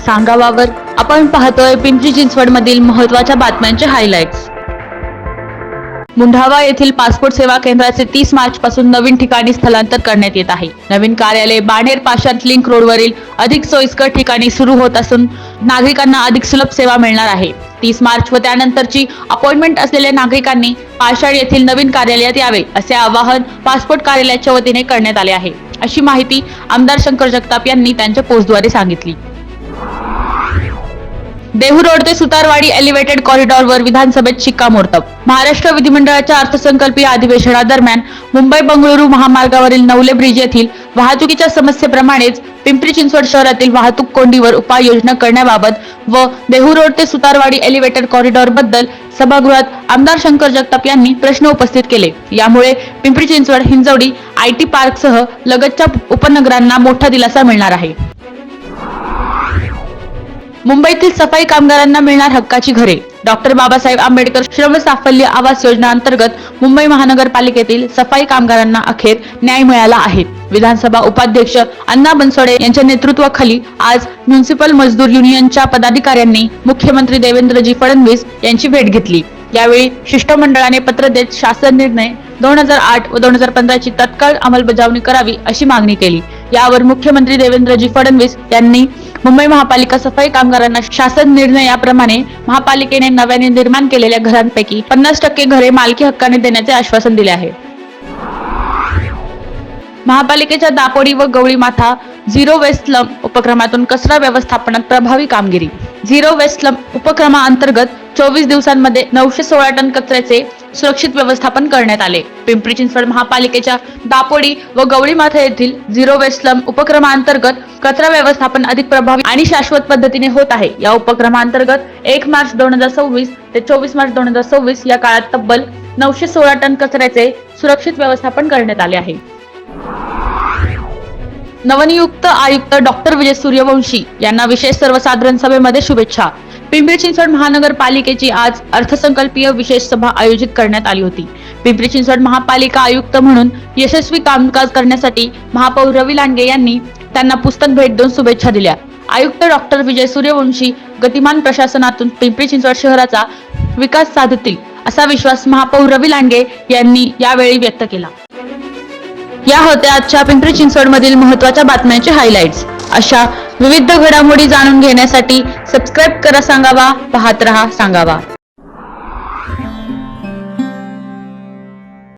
सांगावावर आपण पाहतोय पिंपरी चिंचवड मधील महत्त्वाच्या बातम्यांचे हायलाइट्स। मुंढावा येथील पासपोर्ट सेवा केंद्राचे 30 मार्च पासून नवीन ठिकाणी स्थलांतर करण्यात येत आहे। नवीन कार्यालय बाणेर पाशात लिंक रोडवरील अधिक सोयीस्कर ठिकाणी सुरू होत असून नागरिकांना अधिक सुलभ सेवा मिळणार आहे। 30 मार्च व त्यानंतरची अपॉइंटमेंट असलेल्या नागरिकांनी पाषाण येथील नवीन कार्यालयात यावे असे आवाहन पासपोर्ट कार्यालयाच्या वतीने करण्यात आले आहे, अशी माहिती आमदार शंकर जगताप यांनी त्यांच्या पोस्टद्वारे सांगितली। देहू रोड ते सुतारवाडी एलिव्हेटेड कॉरिडॉरवर विधानसभेत शिक्कामोर्तब। महाराष्ट्र विधिमंडळाच्या अर्थसंकल्पीय अधिवेशनादरम्यान मुंबई बंगळुरू महामार्गावरील नवले ब्रिज येथील वाहतुकीच्या समस्येप्रमाणेच पिंपरी चिंचवड शहरातील वाहतूक कोंडीवर उपाययोजना करण्याबाबत व देहू रोड ते सुतारवाडी एलिव्हेटेड कॉरिडॉर बद्दल सभागृहात आमदार शंकर जगताप यांनी प्रश्न उपस्थित केले। यामुळे पिंपरी चिंचवड, हिंजवडी आयटी पार्कसह लगतच्या उपनगरांना मोठा दिलासा मिळणार आहे। मुंबईतील सफाई कामगारांना मिळणार हक्काची घरे। डॉक्टर बाबासाहेब आंबेडकर श्रम साफल्य आवास योजना अंतर्गत मुंबई महानगरपालिकेतील सफाई कामगारांना अखेर न्याय मिळाला आहे। विधानसभा उपाध्यक्ष अण्णा बनसोडे यांच्या नेतृत्वाखाली आज म्युनिसिपल मजदूर युनियनच्या पदाधिकाऱ्यांनी मुख्यमंत्री देवेंद्रजी फडणवीस यांची भेट घेतली। यावेळी शिष्टमंडळाने पत्र देत शासन निर्णय 2008 व 2015 ची तत्काळ अंमलबजावणी करावी अशी मागणी केली। यावर मुख्यमंत्री देवेंद्रजी फडणवीस यांनी मुंबई महापालिका सफाई कामगारांना शासन निर्णयाप्रमाणे महापालिकेने नव्याने निर्माण केलेल्या घरांपैकी 50% घरे मालकी हक्काने देण्याचे आश्वासन दिले आहे। महापालिकेच्या दापोडी व गवळी माथा झिरो वेस्ट स्लंप उपक्रमातून कचरा व्यवस्थापनात प्रभावी कामगिरी। झिरो वेस्ट स्लंप उपक्रमाअंतर्गत 24 दिवसांमध्ये 916 टन कचऱ्याचे सुरक्षित व्यवस्थापन करण्यात आले। पिंपरी चिंचवड महापालिकेच्या दापोडी व गवळी माथा येथील झिरो वेस्ट स्लंप उपक्रमाअंतर्गत कचरा व्यवस्थापन अधिक प्रभावी आणि शाश्वत पद्धतीने होत आहे। या उपक्रमाअंतर्गत 1 मार्च 2026 ते 24 मार्च 2026 या काळात तब्बल 916 टन कचऱ्याचे सुरक्षित व्यवस्थापन करण्यात आले आहे। नवनियुक्त आयुक्त डॉक्टर विजय सूर्यवंशी यांना विशेष सर्वसाधारण सभेमध्ये शुभेच्छा। पिंपरी चिंचवड महानगरपालिकेची आज अर्थसंकल्पीय विशेष सभा आयोजित करण्यात आली होती। पिंपरी चिंचवड महापालिका आयुक्त म्हणून यशस्वी कामकाज करण्यासाठी महापौर रवी लांडगे यांनी त्यांना पुस्तक भेट देऊन शुभेच्छा दिल्या। आयुक्त डॉक्टर विजय सूर्यवंशी गतिमान प्रशासनातून पिंपरी चिंचवड शहराचा विकास साधतील असा विश्वास महापौर रवी लांडगे यांनी यावेळी व्यक्त केला। या होत्या आजच्या पिंपरी चिंचवड मधील महत्त्वाच्या बातम्यांचे हायलाइट्स। अशा विविध घडामोडी जाणून घेण्यासाठी सबस्क्राइब करा सांगावा, पाहत रहा सांगावा।